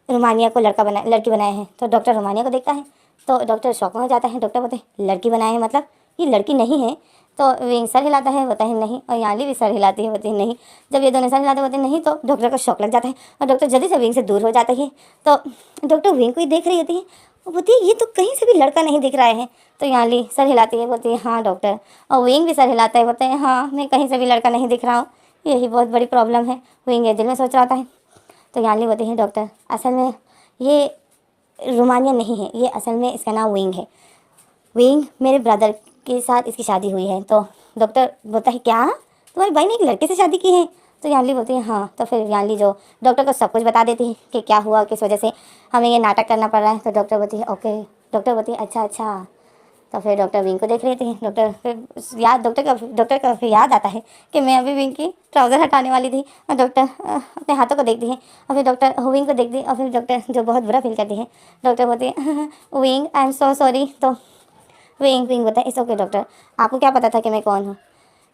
रोमानिया को लड़की बनाया है। तो डॉक्टर रोमानिया को देखता है तो डॉक्टर शौक में हो जाता है। डॉक्टर बोलते हैं लड़की बनाए हैं मतलब ये लड़की नहीं है? तो विंग सर हिलाता है, बोलता है नहीं, और यानी भी सर हिलाती है, बोलती है नहीं। जब ये दोनों सर हिलाते होते नहीं तो डॉक्टर को शौक लग जाता है और डॉक्टर जल्दी से विंग से दूर हो जाता है। तो डॉक्टर विंग को ही देख रही होती है, वो बोलती है ये तो कहीं से भी लड़का नहीं दिख रहा है। तो यानी सर हिलाती है, बोलती है हाँ डॉक्टर, और विंग भी सर हिलाता है, बोलते हैं हाँ मैं कहीं से भी लड़का नहीं दिख रहा हूँ, यही बहुत बड़ी प्रॉब्लम है। विंग ये दिल में सोच रहा था। तो यानी बोलती है डॉक्टर असल में ये रोमानिया नहीं है, ये असल में इसका नाम विंग है, विंग मेरे ब्रदर के साथ इसकी शादी हुई है। तो डॉक्टर बोलता है क्या तुम्हारे भाई ने एक लड़के से शादी की है? तो यानली बोलती है हाँ। तो फिर यानली जो डॉक्टर को सब कुछ बता देती है कि क्या हुआ, किस वजह से हमें ये नाटक करना पड़ रहा है। तो डॉक्टर बोलती है ओके, डॉक्टर बोलती है अच्छा। तो फिर डॉक्टर विंग को देख रही थी। डॉक्टर का फिर याद आता है कि मैं अभी विंग की ट्राउज़र हटाने वाली थी। और डॉक्टर अपने हाथों को देखती है और फिर डॉक्टर विंग को देखती है और फिर डॉक्टर जो बहुत बुरा फील करती है। डॉक्टर बोलती है wing I am so sorry. तो विंग बोलता है इट्स ओके डॉक्टर, आपको क्या पता था कि मैं कौन हूँ?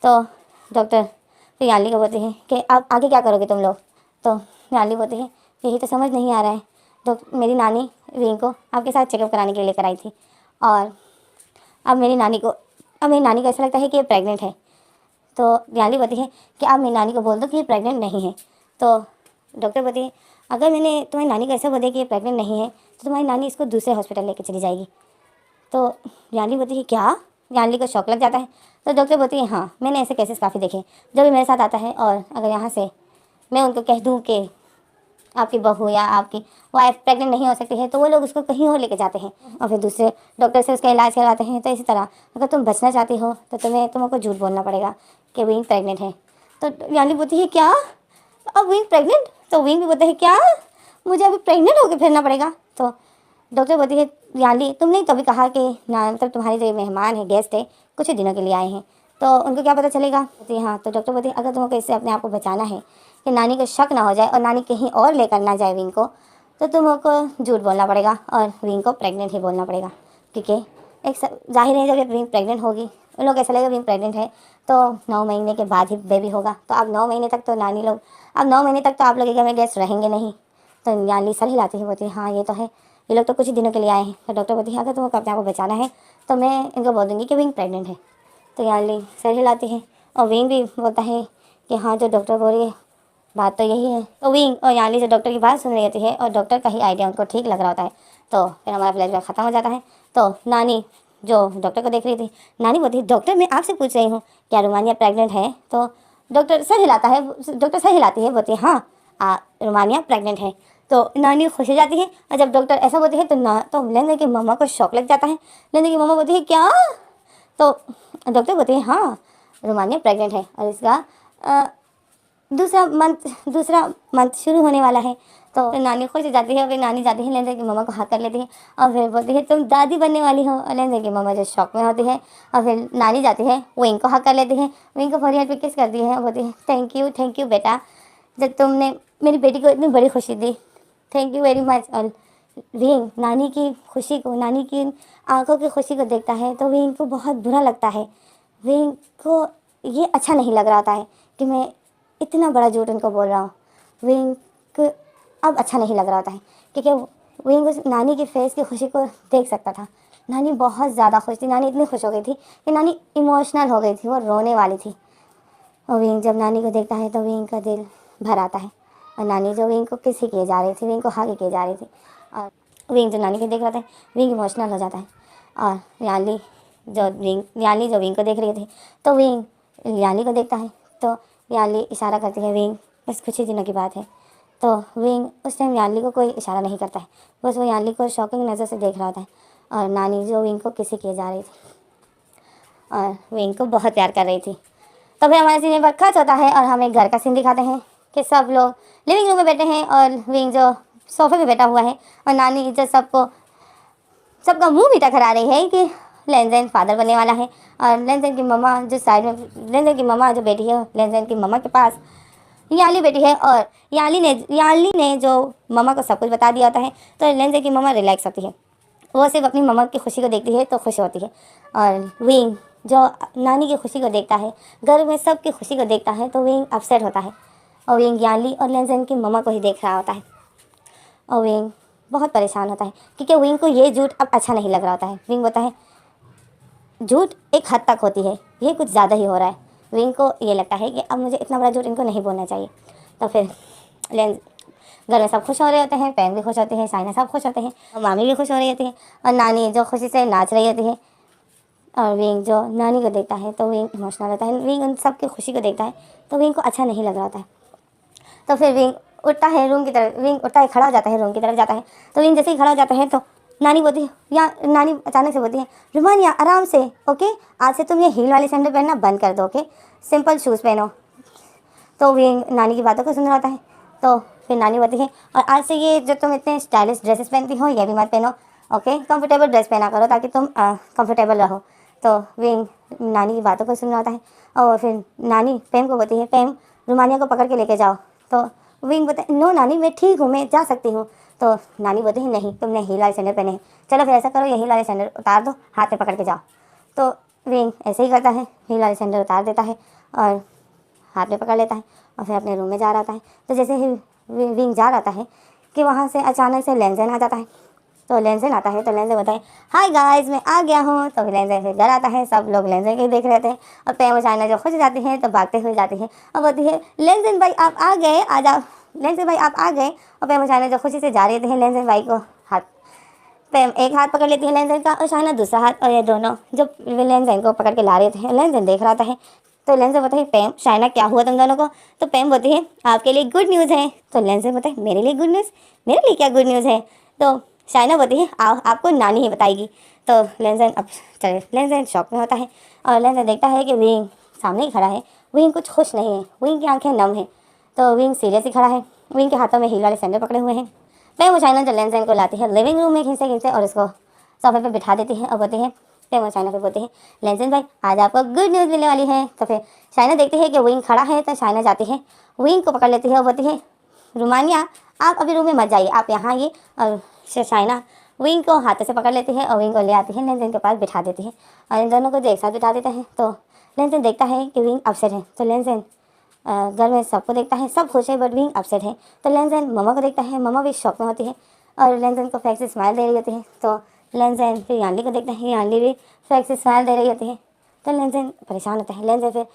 तो डॉक्टर फिर याली को बोलती है कि अब आगे क्या करोगे तुम लोग? तो याली बोलती है यही तो समझ नहीं आ रहा है। तो मेरी नानी विंग को आपके साथ चेकअप कराने के लिए लेकर आई थी और अब मेरी नानी को ऐसा लगता है कि ये प्रेग्नेंट है। तो याली बोलती है कि आप मेरी नानी को बोल दो कि ये प्रेग्नेंट नहीं है। तो डॉक्टर बोलती है अगर मैंने तुम्हारी नानी को ऐसा बोल दिया कि ये प्रेग्नेंट नहीं है तो तुम्हारी नानी इसको दूसरे हॉस्पिटल लेकर चली जाएगी। तो यानी बोलती है क्या? यानी को शौक लग जाता है। तो डॉक्टर बोलती है हाँ मैंने ऐसे केसेस काफ़ी देखे, जब भी मेरे साथ आता है और अगर यहाँ से मैं उनको कह दूँ कि आपकी बहू या आपकी वाइफ प्रेग्नेंट नहीं हो सकती है तो वो लोग उसको कहीं और लेके जाते हैं और फिर दूसरे डॉक्टर से उसका इलाज करवाते हैं। तो इसी तरह अगर तुम बचना चाहती हो तो तुमको झूठ बोलना पड़ेगा कि विंग प्रेग्नेंट है। तो यानी बोलती है क्या, अब विंग प्रेग्नेंट? तो विंग भी बोलता है क्या, मुझे अभी प्रेग्नेंट होकर फिरना पड़ेगा? तो डॉक्टर बोलती है यानी तुमने कभी कहा कि ना, मतलब तुम्हारे जो मेहमान है, गेस्ट है, कुछ ही दिनों के लिए आए हैं तो उनको क्या पता चलेगा? बोलती हाँ। तो डॉक्टर बोलती है अगर तुमको इससे अपने आप को बचाना है कि नानी को शक ना हो जाए और नानी कहीं और लेकर ना जाए विंग को, तो तुमको झूठ बोलना पड़ेगा और विंग को प्रेग्नेंट ही बोलना पड़ेगा। क्योंकि एक जाहिर है जब विंग प्रेग्नेंट होगी उन लोग ऐसा लगेगा विंग प्रेग्नेंट है तो 9 महीने के बाद ही बेबी होगा। तो अब 9 महीने तक तो नानी लोग, अब 9 महीने तक तो आप लोग के घर में गेस्ट रहेंगे नहीं। तो यानी सर हिलाती है, बोलती है हाँ ये तो है, ये लोग तो कुछ ही दिनों के लिए आए हैं। तो डॉक्टर बोलती है अगर तुमको अपने आप को बचाना है तो मैं इनको बोल दूँगी कि विंग प्रेग्नेंट है। तो यानी सर हिलाती है और विंग भी बोलता है कि हाँ जो डॉक्टर बोल रही है बात तो यही है। तो विंग और यानी से डॉक्टर की बात सुन रही होती है और डॉक्टर का ही आइडिया उनको ठीक लग रहा होता है। तो फिर हमारा फ्लैशबैक ख़त्म हो जाता है। तो नानी जो डॉक्टर को देख रही थी, नानी बोलती है डॉक्टर मैं आपसे पूछ रही हूँ क्या रोमानिया प्रेग्नेंट है? तो डॉक्टर सर हिलाता है, डॉक्टर सर हिलाती है, बोलती है हाँ रोमानिया प्रेग्नेंट है। तो नानी खुश हो जाती है और जब डॉक्टर ऐसा बोलती है तो लेंदर की मम्मा को शौक लग जाता है। लेंदर की मम्मा बोलती है क्या? तो डॉक्टर बोलते हैं हाँ रोमानिया प्रेग्नेंट है और इसका दूसरा मंथ शुरू होने वाला है। तो नानी खुश हो जाती है। फिर नानी जाती है लेंदर की मम्मा को हाथ कर लेती है और फिर बोलती है तुम दादी बनने वाली हो। और लेंदर की मम्मा जो शौक में होती है और फिर नानी जाती है विंग को हाथ कर लेती है, विंग को फोरहेड पे किस करती है, बोलती है थैंक यू बेटा, जब तुमने मेरी बेटी को इतनी बड़ी खुशी दी, थैंक यू वेरी मच। और विंग नानी की खुशी को, नानी की आंखों की खुशी को देखता है तो विंग को बहुत बुरा लगता है। विंग को ये अच्छा नहीं लग रहा था कि मैं इतना बड़ा झूठ उनको बोल रहा हूँ। विंग को अब अच्छा नहीं लग रहा था क्योंकि विंग उस नानी की फेस की खुशी को देख सकता था। नानी बहुत ज़्यादा खुश थी, नानी इतनी खुश हो गई थी कि नानी इमोशनल हो गई थी, वो रोने वाली थी। और विंग जब नानी को देखता है तो विंग का दिल भर आता है और नानी जो विंग को किसी किए जा रही थी, विंग को हागे किए जा रही थी और विंग जो नानी को देख रहा था विंग इमोशनल हो जाता है। और यानी जो विंग को देख रही थी तो विंग यानी को देखता है तो यानी इशारा करती है, विंग बस कुछ ही दिनों की बात है। तो विंग उस टाइम यानी को कोई इशारा नहीं करता है, बस वो यानी को शॉकिंग नज़र से देख रहा था और नानी जो विंग को किसी किए जा रही थी और विंग को बहुत प्यार कर रही थी। तो फिर हमारे सीन पर खत्म होता है और हमें घर का सीन दिखाते हैं कि सब लोग लिविंग रूम में बैठे हैं और विंग जो सोफे पे बैठा हुआ है और नानी जो सबका मुंह मीठा करा रही है कि लेंजन फादर बनने वाला है। और लेंजन की मम्मा जो साइड में, लेंजन की मम्मा जो बैठी है लेंजन की मम्मा के पास याली बेटी है और याली ने जो मम्मा को सब कुछ बता दिया होता है। तो लेंजन की मम्मा रिलैक्स होती है, वो सिर्फ अपनी मम्मा की खुशी को देखती है तो खुश होती है। और विंग जो नानी की खुशी को देखता है, घर में सबकी खुशी को देखता है तो विंग अपसेट होता है और विंग याली और लेंजन की मम्मा को ही देख रहा होता है और विंग बहुत परेशान होता है क्योंकि विंग को ये झूठ अब अच्छा नहीं लग रहा होता है। विंग बोलता है झूठ एक हद तक होती है, ये कुछ ज़्यादा ही हो रहा है। विंग को ये लगता है कि अब मुझे इतना बड़ा झूठ इनको नहीं बोलना चाहिए। तो फिर घर में सब खुश हो रहे होते हैं, पैन भी खुश होते हैं, साइना सब खुश होते हैं और मामी भी खुश हो रही होती है और नानी जो खुशी से नाच रही होती है। और विंग जो नानी को देखता है तो विंग इमोशनल होता है, विंग उन सब की खुशी को देखता है तो विंग को अच्छा नहीं लग रहा होता है। तो फिर विंग उठता है रूम की तरफ, विंग उठता है, खड़ा हो जाता है, रूम की तरफ जाता है। तो विंग जैसे ही खड़ा हो जाता है तो नानी बोलती है, या नानी अचानक से बोलती है रुमानिया आराम से, ओके आज से तुम ये हील वाले सैंडल पहनना बंद कर दो, ओके सिंपल शूज़ पहनो। तो विंग नानी की बातों को सुन रहा होता है। तो फिर नानी बोलती है और आज से ये जो तुम इतने स्टाइलिश ड्रेसेस पहनती हो ये भी मत पहनो, ओके कंफर्टेबल ड्रेस पहना करो ताकि तुम कंफर्टेबल रहो। तो विंग नानी की बातों को सुन रहा होता है और फिर नानी पेम को बोलती है पेम रुमानिया को पकड़ के लेके जाओ। तो विंग बोलता है नो नानी मैं ठीक हूँ, मैं जा सकती हूँ। तो नानी बोलती है नहीं तुमने हील वाले सैंडल पहने हैं, चलो फिर ऐसा करो ये हील वाले सैंडल उतार दो, हाथ में पकड़ के जाओ। तो विंग ऐसे ही करता है, हील वाले सैंडल उतार देता है और हाथ में पकड़ लेता है और फिर अपने रूम में जा रहा है। तो जैसे ही विंग जा रहा है कि वहाँ से अचानक से लेंजन आ जाता है। तो लेंजन आता है तो लेंजन बताए हाय गाइस मैं आ गया हूँ। तो लेंजन फिर घर आता है, सब लोग लेंजन के देख रहे थे और पैम और चाइना जो खुश हो जाती हैं तो भागते हुए जाती है और बोलती है लेंजन भाई आप आ गए, आ जाओ लेंजन भाई आप आ गए। और पैम और चाइना जो खुशी से जा रहे थे लेंजन भाई को हाथ, पैम एक हाथ पकड़ लेती है लेंजन का और चाइना दूसरा हाथ, और ये दोनों जो लेंजन को पकड़ के ला रहे थे लेंजन देख रहा था है तो लेंस बोलता है पैम शाइना क्या हुआ तुम दोनों को? तो पैम बोलती है आपके लिए गुड न्यूज़ है। तो लेंस बोलता है मेरे लिए गुड न्यूज़? मेरे लिए क्या गुड न्यूज़ है? तो शाइना बोलती है आपको नानी ही बताएगी। तो लेंसन अब चले लेंसन शॉक में होता है और लेंसन देखता है कि विंग सामने ही खड़ा है। विंग कुछ खुश नहीं है, विंग की आंखें नम है। तो विंग सीरियस ही खड़ा है, विंग के हाथों में हील वाले सैंडल पकड़े हुए हैं। फिर वो चाइना जो लेंसन को लाती है लिविंग रूम में खींचते खींचते और उसको सोफे पे बिठा देती है और बोलती है, फिर वो चाइना पे बोलती है लेंसन भाई आज आपको गुड न्यूज़ मिलने वाली है। तो फिर चाइना देखती है कि विंग खड़ा है, तो चाइना जाती है विंग को पकड़ लेती है और बोलती है रुमानिया आप अभी रूम में मत जाइए, आप यहाँ आइए। और चाइना विंग को हाथों से पकड़ लेती है और विंग को ले आती है लेंसन के पास बिठा देती है और इन दोनों को जो एक साथ बिठा देता है। तो लेंसन देखता है कि विंग अपसेट है। तो लेंसन घर में सबको देखता है, सब खुश है बट विंग अपसेट है। तो लेंसन मम्मा को देखता है, मम्मा भी शॉक में होती है और लेंसन को फेक से स्माइल दे रही होती है। तो लेंसन फिर यानली को देखता है, यानली भी फेक से स्माइल दे रही होती है। तो लेंसन परेशान होता है। लेंसन फिर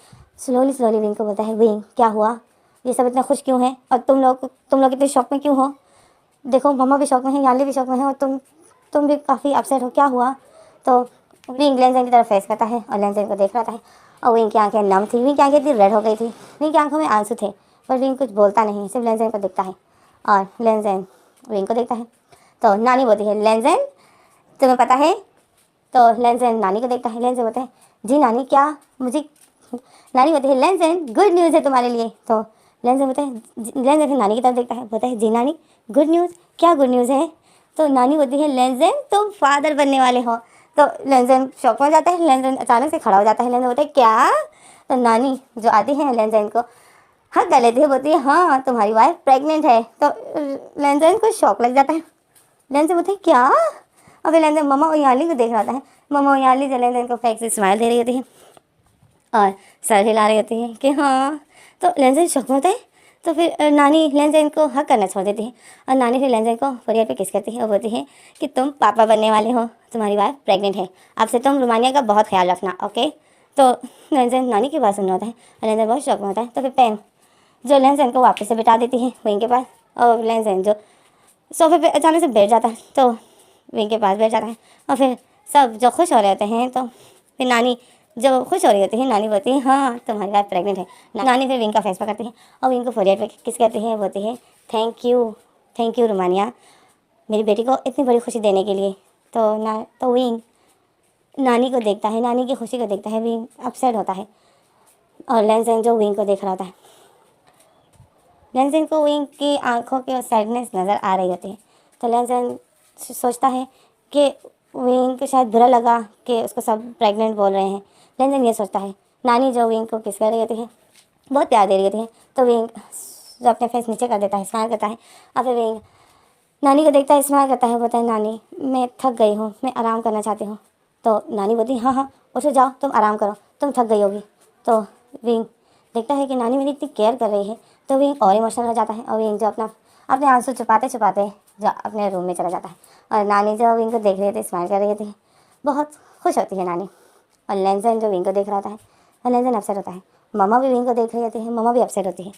स्लोली विंग को बोलता है विंग क्या हुआ, ये सब इतना खुश क्यों है और तुम लोग इतने शौक में क्यों हो? देखो मम्मा भी शौक में है, यानली भी शौक में है और तुम भी काफ़ी अपसेट हो, क्या हुआ? तो विंग लेंसन की तरफ फेस करता है और लेंसन को देख रहा था और विंग की आंखें नम थी, विंग की आंखें इतनी रेड हो गई थी, विंग की आंखों में आंसू थे पर विंग कुछ बोलता नहीं, सिर्फ लेंसन को देखता है और लेंसन विंग को देखता है। तो नानी बोलती है लेंसन तुम्हें पता है? तो लेंसन नानी को देखता है, लेंसन बोलता है जी नानी क्या मुझे? नानी बोलती है लेंसन गुड न्यूज़ है तुम्हारे लिए। तो लेंसन बोलता है लेंसन नानी की तरफ देखता है, बोलता है जी नानी गुड न्यूज़, क्या गुड न्यूज़ है? तो नानी बोलती है लेंसन तुम फादर बनने वाले हो। तो लेंसन शॉक में जाता है, लेंसन अचानक से खड़ा हो जाता है। लेंसन बोलता है क्या? तो नानी जो आती है लेंसन को हक कर लेती है, बोलती है हाँ तुम्हारी वाइफ प्रेग्नेंट है। तो लेंसन को शॉक लग जाता है, लेंसन बोलते हैं क्या? और फिर लेंसन मम्मा और याली को देख रहा है, मम्मा और याली जो लेंसन को फेक से स्माइल दे रही होती है और सर हिला रही होती है कि हाँ। तो लेंसन शॉक में होता है। तो फिर नानी लेंसन को हक करना छोड़ देती है और नानी फिर लेंसन को फोरियर पे किस करती है और बोलती है कि तुम पापा बनने वाले हो, तुम्हारी वाइफ प्रेग्नेंट है, अब से तुम रुमानिया का बहुत ख्याल रखना, ओके। तो लेंसन नानी की बात सुन रहा होता है और लेंसन बहुत शौक में होता है। तो फिर पैम जो लेंसन को वापस से बिठा देती है विंग के पास और लेंसन जो सोफे पे अचानक से बैठ जाता है तो विंग के पास बैठ जाता है और फिर सब जो खुश हो रहे होते हैं। तो फिर नानी जो खुश हो रही होती है, नानी बोलती है हाँ तुम्हारी वाइफ प्रेग्नेंट है। नानी फिर विंग का फेस पकड़ती है और विंग को फोरियर पे किस करती है, बोलती है थैंक यू रुमानिया मेरी बेटी को इतनी बड़ी खुशी देने के लिए। तो विंग नानी को देखता है, नानी की खुशी को देखता है, विंग अपसेट होता है और लेंसन जो विंग को देख रहा होता है, लेंसन को विंग की आंखों की सैडनेस नज़र आ रही होती है। तो लेंसन सोचता है कि विंग को शायद बुरा लगा कि उसको सब प्रेग्नेंट बोल रहे हैं। लेंसन ये सोचता है नानी जो विंग को किस कर रही होती है, बहुत प्यार दे रही होती है। तो विंग जो अपने फेस नीचे कर देता है, स्माइल करता है और फिर विंग नानी को देखता है, स्माइल करता है, बोलता है नानी मैं थक गई हूँ, मैं आराम करना चाहती हूँ। तो नानी बोलती है हाँ उठो जाओ तुम आराम करो, तुम थक गई होगी। तो विंग देखता है कि नानी मेरी इतनी केयर कर रही है तो विंग और इमोशनल हो जाता है और विंग जो अपने आंसू छुपाते जो अपने रूम में चला जाता है और नानी जो विंग को देख रही थी, स्माइल कर रही थी, बहुत खुश होती है नानी। और लेंसन जो विंग को देख रहा होता है और लेंसन अपसेट होता है। मम्मा भी विंग को देख रही होती है, मम्मा भी अपसेट होती है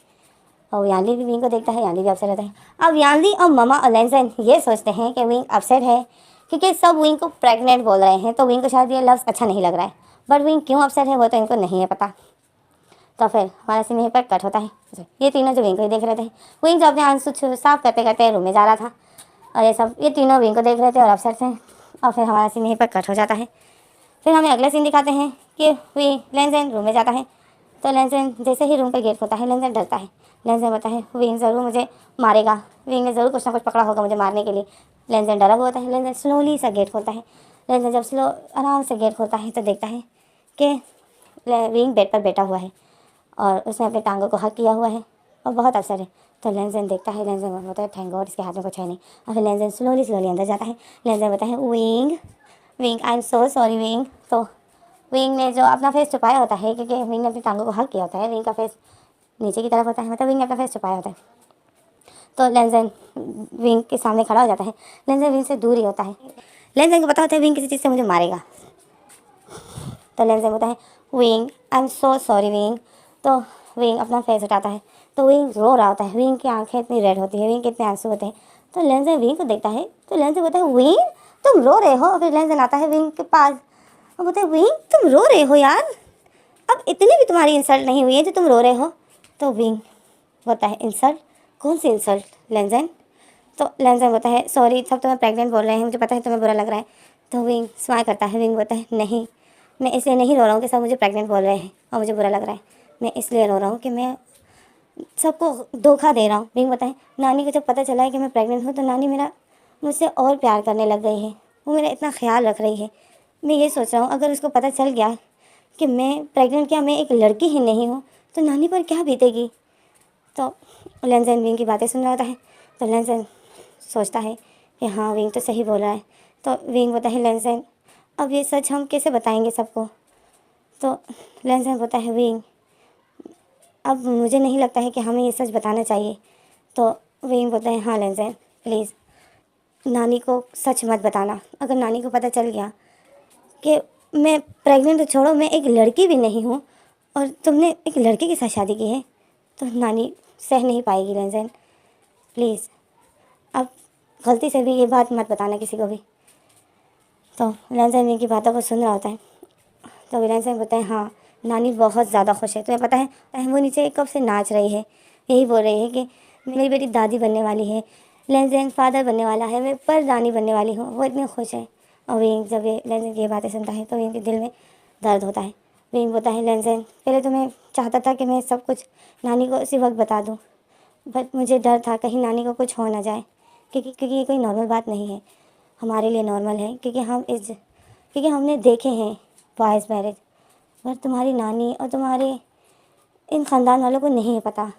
और यानली भी विंग को देखता है, यानली भी अपसेट होता है। अब यानली और मम्मा और लेंसन ये सोचते हैं कि विंग अपसेट है क्योंकि सब विंग को प्रेग्नेंट बोल रहे हैं, तो विंग को शायद ये लफ्ज़ अच्छा नहीं लग रहा है, बट विंग क्यों अपसेट है वो तो इनको नहीं है पता। तो फिर हमारा सीन यहीं पर कट होता है। ये तीनों जो विंग को ही देख रहे थे, विंग जो अपने आंसू साफ करते करते रूम में जा रहा था और ये तीनों विंग को देख रहे थे और अपसेट थे और फिर हमारा सीन यहीं पर कट हो जाता है। फिर हमें अगला सीन दिखाते हैं कि लेंसन रूम में जाता है। तो लेंसन जैसे ही रूम का गेट खोलता है लेंसन डरता है, लेंसन बोलता है विंग ज़रूर मुझे मारेगा, विंग ने ज़रूर कुछ ना कुछ पकड़ा होगा मुझे मारने के लिए। लेंसन डरा हुआ होता है। लेंसन स्लोली सा गेट खोलता है। लेंसन जब आराम से गेट खोलता है तो देखता है कि विंग बेड पर बैठा हुआ है और उसने अपने टांगों को हक किया हुआ है और बहुत अवसर है। तो लेंसन देखता है, लेंसन बोलता है थैंक गॉड इसके हाथ में कुछ है नहीं। और फिर लेंसन स्लोली अंदर जाता है। लेंसन बोलता है wing I am so sorry wing. तो विंग ने जो अपना फेस छुपाया होता है क्योंकि विंग ने अपनी टांगों को हक किया होता है, विंग का फेस नीचे की तरफ होता है, मतलब विंग ने अपना फेस छुपाया होता है। तो लेंसन विंग के सामने खड़ा हो जाता है। लेंसन विंग से दूर ही होता है। लेंसन को पता होता है विंग किसी चीज़ से मुझे मारेगा। तो लेंसन बोलता है wing I am so sorry wing. तो विंग अपना फेस उठाता है तो विंग रो रहा होता है, विंग की आंखें इतनी रेड होती है, विंग के इतने आंसू होते हैं। तो लेंसन विंग को देखता है तो लेंसन बोलता है विंग तुम रो रहे हो। और फिर लेंसन आता है विंग के पास और बोलता है विंग तुम रो रहे हो यार, अब इतनी भी तुम्हारी इंसल्ट नहीं हुई है जो तुम रो रहे हो। तो विंग बोलता है इंसल्ट? कौन सी इंसल्ट लैंजन? तो लैंजन बोलता है सॉरी, सब तुम्हें प्रेग्नेंट बोल रहे हैं, मुझे पता है तुम्हें बुरा लग रहा है। तो विंग स्माइल करता है। विंग बोलता है नहीं, मैं इसलिए नहीं रो रहा हूँ कि सब मुझे प्रेग्नेंट बोल रहे हैं और मुझे बुरा लग रहा है, मैं इसलिए रो रहा हूँ कि मैं सबको धोखा दे रहा हूँ। विंग बताएं नानी को जब पता चला है कि मैं प्रेग्नेंट हूँ तो नानी मेरा मुझसे और प्यार करने लग गई है, वो मेरा इतना ख्याल रख रही है। मैं ये सोच रहा हूँ अगर उसको पता चल गया कि मैं प्रेग्नेंट, क्या मैं एक लड़की ही नहीं हूँ, तो नानी पर क्या बीतेगी। तो लैंजन विंग की बातें सुन रहा होता है। तो लैंजन सोचता है कि हाँ विंग तो सही बोल रहा है। तो विंग बोलता है लैंजन अब ये सच हम कैसे बताएंगे सबको। तो लैंजन बोलता है विंग अब मुझे नहीं लगता है कि हमें ये सच बताना चाहिए। तो विंग बोलता है हाँ लैंजन प्लीज़ नानी को सच मत बताना। अगर नानी को पता चल गया कि मैं प्रेग्नेंट, तो छोड़ो मैं एक लड़की भी नहीं हूँ और तुमने एक लड़के के साथ शादी की है, तो नानी सह नहीं पाएगी। लैंजन प्लीज़ अब गलती से भी ये बात मत बताना किसी को भी। तो लैंजन विंग की बातों को सुन रहा होता है। तो लैंजन बोलता है हाँ नानी बहुत ज़्यादा खुश है, तुम्हें पता है वो नीचे कब से नाच रही है, यही बोल रही है कि मेरी बेटी दादी बनने वाली है, लैंजन फादर बनने वाला है, मैं पर रानी बनने वाली हूँ, वो इतनी खुश है। और विंग जब ये लैंजन की ये बातें सुनता है तो विंग के दिल में दर्द होता है। विंग बोलता है लैंजन पहले तो मैं चाहता था कि मैं सब कुछ नानी को उसी वक्त बता दूँ, बट मुझे डर था कहीं नानी को कुछ हो ना जाए, क्योंकि ये कोई नॉर्मल बात नहीं है, हमारे लिए नॉर्मल है क्योंकि हमने देखे हैं बॉयज़ मैरिज, पर तुम्हारी नानी और तुम्हारे इन ख़ानदान वालों को नहीं है पता।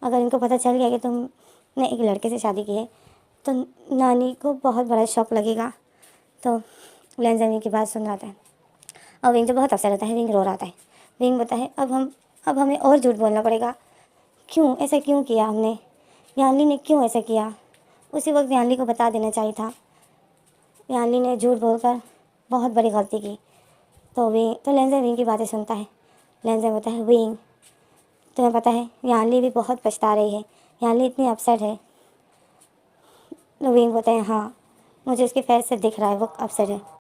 अगर इनको पता चल गया कि तुमने एक लड़के से शादी की है तो नानी को बहुत बड़ा शौक लगेगा। तो लैंजन विंग की बात सुन रहा था और विंग तो बहुत अफसर होता है। विंग रो रहा था। विंग बोलता है अब हमें और झूठ बोलना पड़ेगा। क्यों ऐसा क्यों किया हमने? यानली ने क्यों ऐसा किया? उसी वक्त यानली को बता देना चाहिए था। यानली ने झूठ बोलकर बहुत बड़ी गलती की। तो लैंजन विंग की बातें सुनता है। लैंजन बोलता है विंग तुम्हें पता है यानली भी बहुत पछता रही है, यानली इतनी अपसेट है। तो विंग बोलता है हाँ मुझे उसके फेस से दिख रहा है वो अपसेट है।